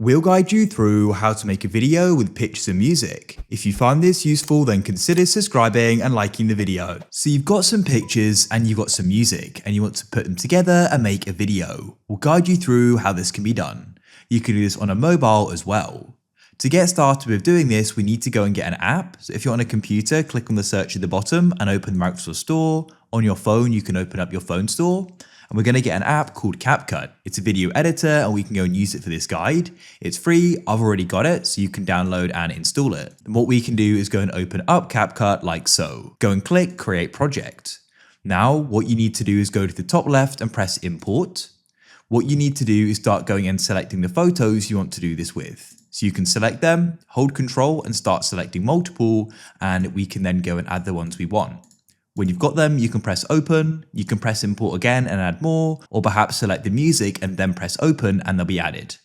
We'll guide you through how to make a video with pictures and music. If you find this useful, then consider subscribing and liking the video. So you've got some pictures and you've got some music and you want to put them together and make a video. We'll guide you through how this can be done. You can do this on a mobile as well. To get started with doing this, we need to go and get an app. So if you're on a computer, click on the search at the bottom and open the Microsoft Store. On your phone, you can open up your phone store. And we're going to get an app called CapCut. It's a video editor and we can go and use it for this guide. It's free, I've already got it, so you can download and install it. And what we can do is go and open up CapCut like so. Go and click Create Project. Now, what you need to do is go to the top left and press Import. What you need to do is start going and selecting the photos you want to do this with. So you can select them, hold Control and start selecting multiple, and we can then go and add the ones we want. When you've got them, you can press open, you can press import again and add more, or perhaps select the music and then press open and they'll be added.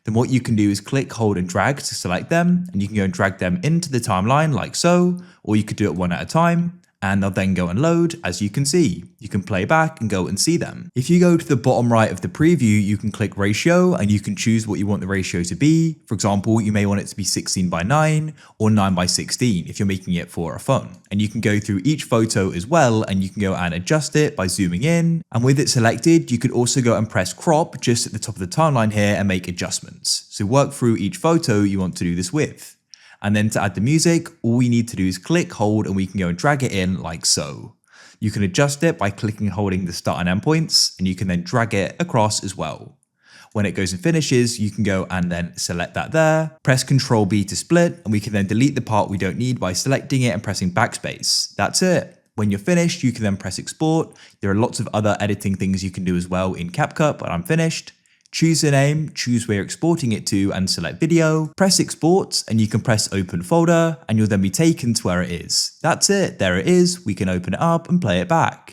Then what you can do is click, hold and drag to select them, and you can go and drag them into the timeline like so, or you could do it one at a time, and they'll then go and load. As you can see, you can play back and go and see them. If you go to the bottom right of the preview, you can click ratio and you can choose what you want the ratio to be. For example, you may want it to be 16:9 or 9:16 if you're making it for a phone. And you can go through each photo as well and you can go and adjust it by zooming in. And with it selected, you could also go and press crop just at the top of the timeline here and make adjustments. So work through each photo you want to do this with. And then to add the music, all we need to do is click, hold, and we can go and drag it in like so. You can adjust it by clicking and holding the start and end points, and you can then drag it across as well. When it goes and finishes, you can go and then select that there, press Ctrl B to split, and we can then delete the part we don't need by selecting it and pressing backspace. That's it. When you're finished, you can then press export. There are lots of other editing things you can do as well in CapCut, but I'm finished. Choose a name, choose where you're exporting it to and select video, press export and you can press open folder and you'll then be taken to where it is. That's it, there it is, we can open it up and play it back.